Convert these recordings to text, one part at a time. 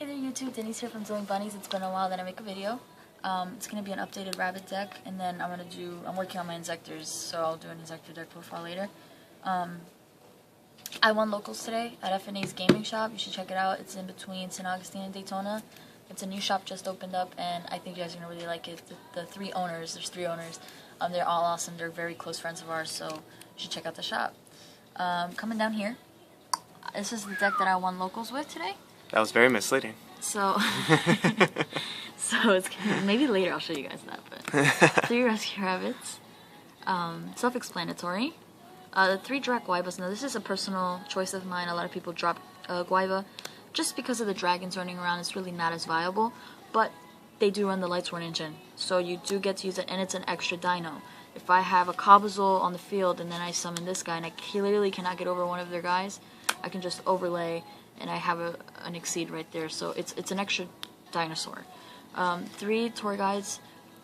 there YouTube, Denise here from Doing Bunnies. It's been a while that I make a video. It's going to be an updated rabbit deck, and then I'm working on my Insectors, so I'll do an Insector deck profile later. I won locals today at FNA's gaming shop. You should check it out. It's in between St. Augustine and Daytona. It's a new shop just opened up, and I think you guys are going to really like it. The three owners, there's three owners, they're all awesome. They're very close friends of ours, so you should check out the shop. Coming down here, this is the deck that I won locals with today. That was very misleading. So, it's maybe later I'll show you guys that. But 3 rescue rabbits, self-explanatory. The 3 drag guaivas. Now this is a personal choice of mine. A lot of people drop guaiva just because of the dragons running around. It's really not as viable, but they do run the Lightsworn engine, so you do get to use it, and it's an extra dino. If I have a Cobazole on the field and then I summon this guy and I clearly cannot get over one of their guys, I can just overlay and I have an Exceed right there, so it's an extra dinosaur. 3 tour guides.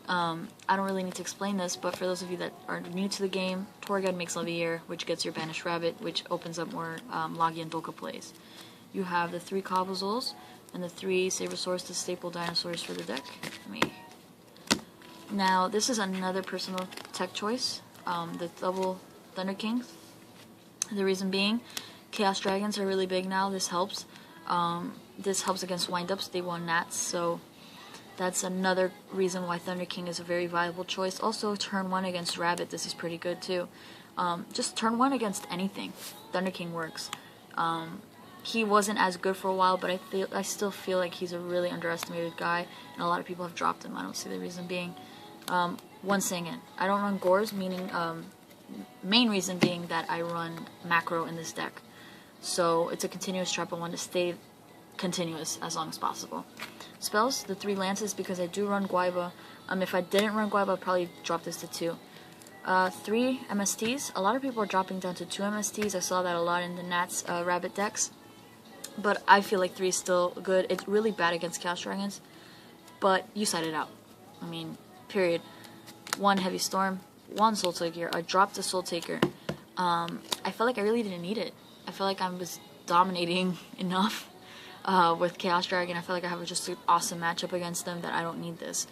I don't really need to explain this, but for those of you that are new to the game, tour guide makes Levier, which gets your banished rabbit, which opens up more Logia and Dolka plays. You have the 3 Cobazoles and the 3 Sabersaurs, the staple dinosaurs for the deck. Now this is another personal tech choice, the double Thunder Kings. The reason being, Chaos Dragons are really big now. This helps. This helps against windups. They won Nats, so that's another reason why Thunder King is a very viable choice. Also, turn 1 against Rabbit, this is pretty good too. Just turn 1 against anything, Thunder King works. He wasn't as good for a while, but I still feel like he's a really underestimated guy, and a lot of people have dropped him. I don't see the reason being. 1 Singin. I don't run Gores, meaning main reason being that I run macro in this deck. So it's a continuous trap. I want to stay continuous as long as possible. Spells, the 3 Lances, because I do run Guaiva. If I didn't run Guaiva, I'd probably drop this to 2. 3 MSTs. A lot of people are dropping down to 2 MSTs. I saw that a lot in the Nats Rabbit decks. But I feel like 3 is still good. It's really bad against Chaos Dragons, but you side it out. I mean, period. 1 Heavy Storm, 1 Soul Taker. I dropped the Soul Taker. I felt like I really didn't need it. I feel like I was dominating enough with Chaos Dragon. I feel like I have just an awesome matchup against them that I don't need this.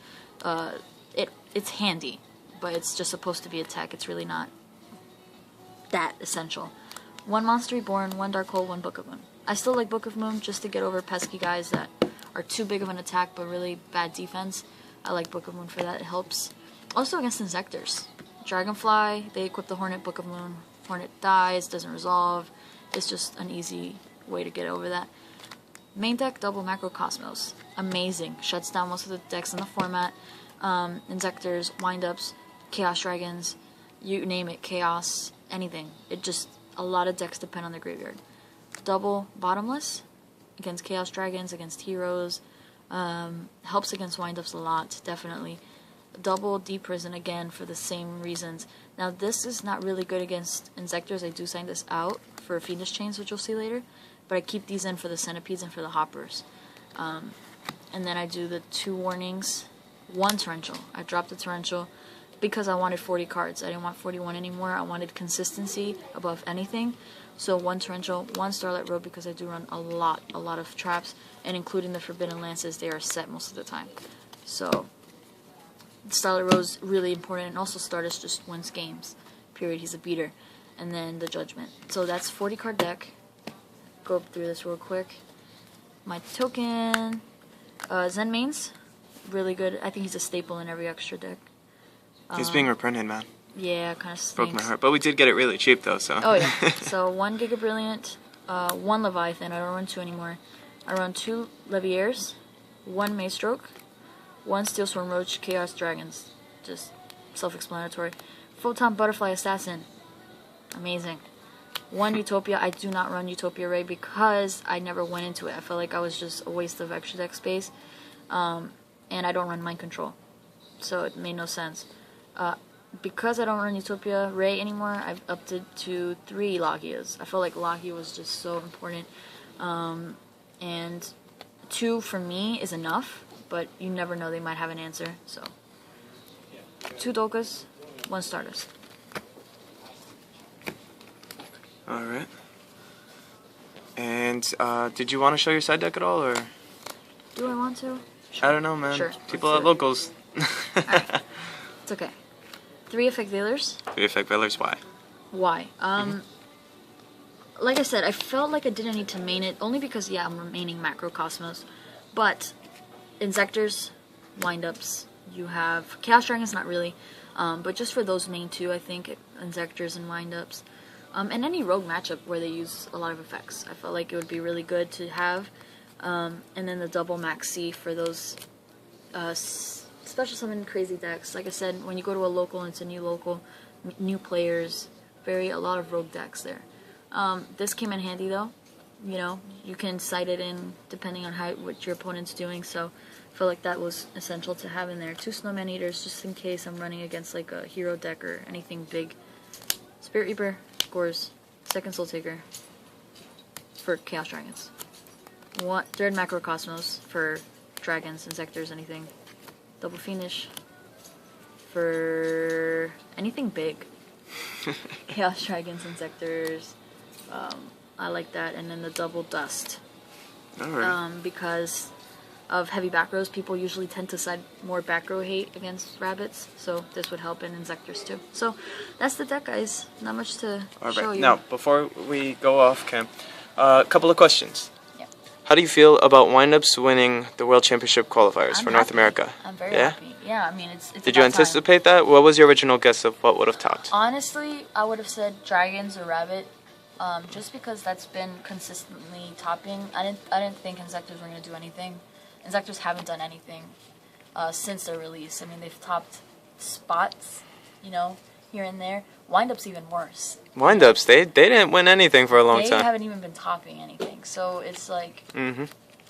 It's handy, but it's just supposed to be a tech. It's really not that essential. 1 Monster Reborn, 1 Dark Hole, 1 Book of Moon. I still like Book of Moon just to get over pesky guys that are too big of an attack but really bad defense. I like Book of Moon for that. It helps. Also against Insectors. Dragonfly, they equip the Hornet, Book of Moon. Hornet dies, doesn't resolve. It's just an easy way to get over that. Main deck, double Macro Cosmos. Amazing. Shuts down most of the decks in the format. Insectors, windups, Chaos Dragons, you name it, Chaos, anything. A lot of decks depend on the graveyard. Double Bottomless against Chaos Dragons, against Heroes. Helps against windups a lot, definitely. Double Deep Prison again for the same reasons. Now this is not really good against Insectors. I do sign this out for Fiendish Chains, which you'll see later. But I keep these in for the Centipedes and for the Hoppers. And then I do the 2 warnings. 1 Torrential. I dropped the Torrential because I wanted 40 cards. I didn't want 41 anymore. I wanted consistency above anything. So 1 Torrential, 1 Starlight Road, because I do run a lot of traps, and including the Forbidden Lances, they are set most of the time. So Starlight Road is really important, and also Stardust just wins games. Period. He's a beater. And then the Judgment. So that's 40 card deck. Go through this real quick. My token, Zen Mains, really good. I think he's a staple in every extra deck. He's being reprinted, man. Yeah, kind of stinks. Broke my heart, but we did get it really cheap though. So. Oh yeah. So 1 Giga Brilliant, 1 Leviathan. I don't run 2 anymore. I run 2 Leviers, 1 Maestroke, 1 Steel Swarm Roach, Chaos Dragons. Just self-explanatory. Photon Butterfly Assassin. Amazing. 1 Utopia. I do not run Utopia Ray because I never went into it. I felt like I was just a waste of extra deck space. And I don't run Mind Control. So it made no sense. Because I don't run Utopia Ray anymore, I've upped it to 3 Logias. I felt like Logia was just so important. And 2 for me is enough, but you never know, they might have an answer. So 2 Dolkas, 1 Stardust. Alright. And did you want to show your side deck at all, or? Do I want to? I don't know, man. Sure. People let's are do it. locals. Alright. It's okay. 3 effect dealers. 3 effect veilers, why? Why? Like I said, I felt like I didn't need to main it, only because, yeah, I'm remaining Macrocosmos. But, Insectors, Windups, you have Chaos Dragons, not really, but just for those main 2, I think, Insectors and Windups. And any rogue matchup where they use a lot of effects. I felt like it would be really good to have. And then the double Max C for those special summon crazy decks. Like I said, when you go to a local and it's a new local, new players, a lot of rogue decks there. This came in handy though. You know, you can sight it in depending on what your opponent's doing. So I feel like that was essential to have in there. 2 Snowman Eaters just in case I'm running against like a hero deck or anything big. Spirit Reaper, scores. 2nd Soul Taker for Chaos Dragons. 3rd Macrocosmos for Dragons, Insectors, anything. Double Fiendish for anything big. Chaos Dragons, Insectors. I like that. And then the double Dust. Alright. Because of heavy back rows, people usually tend to side more back row hate against rabbits. So this would help in Insectors too. So that's the deck, guys. Not much to show you. Now, before we go off cam, a couple of questions. Yep. How do you feel about Windups winning the World Championship qualifiers for North America? I'm very happy. Yeah, I mean, it's Did you anticipate that? What was your original guess of what would have topped? Honestly, I would have said Dragons or Rabbit, just because that's been consistently topping. I didn't think Insectors were going to do anything. Insectors haven't done anything since their release. I mean, they've topped spots, you know, here and there. Windups even worse. Windups, they didn't win anything for a long time. They haven't even been topping anything. So it's like,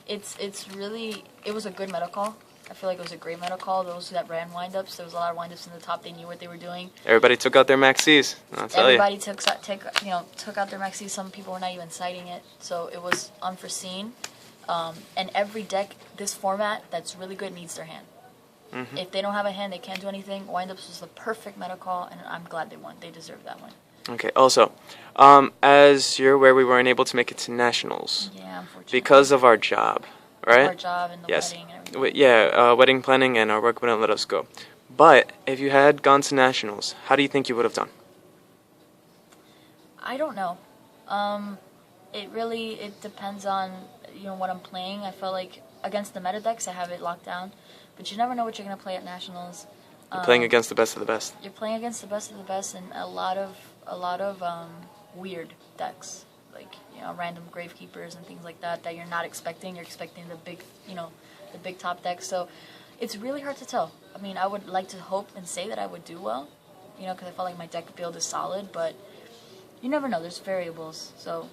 it's really, it was a good meta call. I feel like it was a great meta call. Those that ran Windups, there was a lot of Windups in the top. They knew what they were doing. Everybody took out their maxis. I'll tell you. Everybody took out their maxis. Some people were not even citing it. So it was unforeseen. And every deck, this format that's really good needs their hand. If they don't have a hand, they can't do anything. Windups was the perfect meta call, and I'm glad they won. They deserved that one. Okay, also, as you're aware, we weren't able to make it to Nationals. Yeah, unfortunately. Because of our job, right? Our job and the wedding and everything. Yeah, wedding planning and our work wouldn't let us go. But if you had gone to Nationals, how do you think you would have done? I don't know. It depends on, you know, what I'm playing. I felt like against the meta decks, I have it locked down. But you never know what you're going to play at Nationals. You're playing against the best of the best. You're playing against the best of the best and a lot of weird decks. Like, you know, random Gravekeepers and things like that you're not expecting. You're expecting the big, you know, the big top decks. So it's really hard to tell. I mean, I would like to hope and say that I would do well, you know, because I felt like my deck build is solid, but you never know. There's variables. So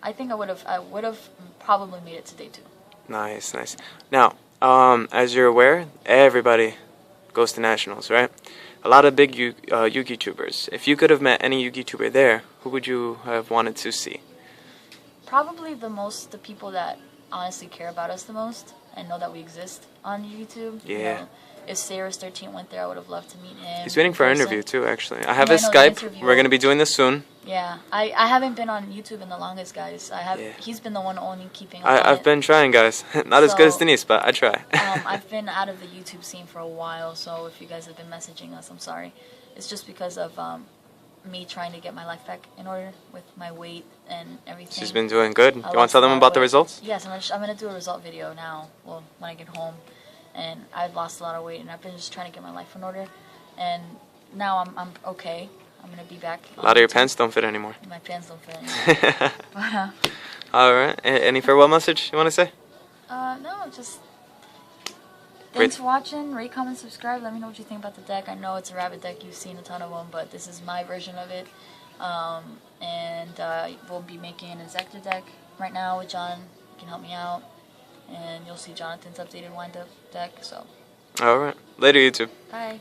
I think I would have probably made it to day 2. Nice, nice. Now, as you're aware, everybody goes to Nationals, right? A lot of big Yugi tubers. If you could have met any Yugi tuber there, who would you have wanted to see? Probably the people that honestly care about us the most and know that we exist on YouTube. Yeah. You know, if Sarah's13 went there, I would have loved to meet him. He's waiting for an interview too, actually. I have his the Skype. interview. We're gonna be doing this soon. Yeah, I haven't been on YouTube in the longest, guys. He's been the one only keeping up on I've it. been trying, guys. Not as good as Denise, but I try. I've been out of the YouTube scene for a while, so if you guys have been messaging us, I'm sorry. It's just because of me trying to get my life back in order with my weight and everything. She's been doing good. You want to tell them about the results? Yes, I'm gonna do a result video now. Well, when I get home, and I've lost a lot of weight, and I've been just trying to get my life in order, and now I'm okay. I'm gonna be back. A lot of your pants don't fit anymore. My pants don't fit anymore. All right. Any farewell message you want to say? No, just thanks for watching. Rate, comment, subscribe. Let me know what you think about the deck. I know it's a rabbit deck. You've seen a ton of them, but this is my version of it. We'll be making an Insector deck right now with John. You can help me out, and you'll see Jonathan's updated wind-up deck. So. All right. Later, YouTube. Bye.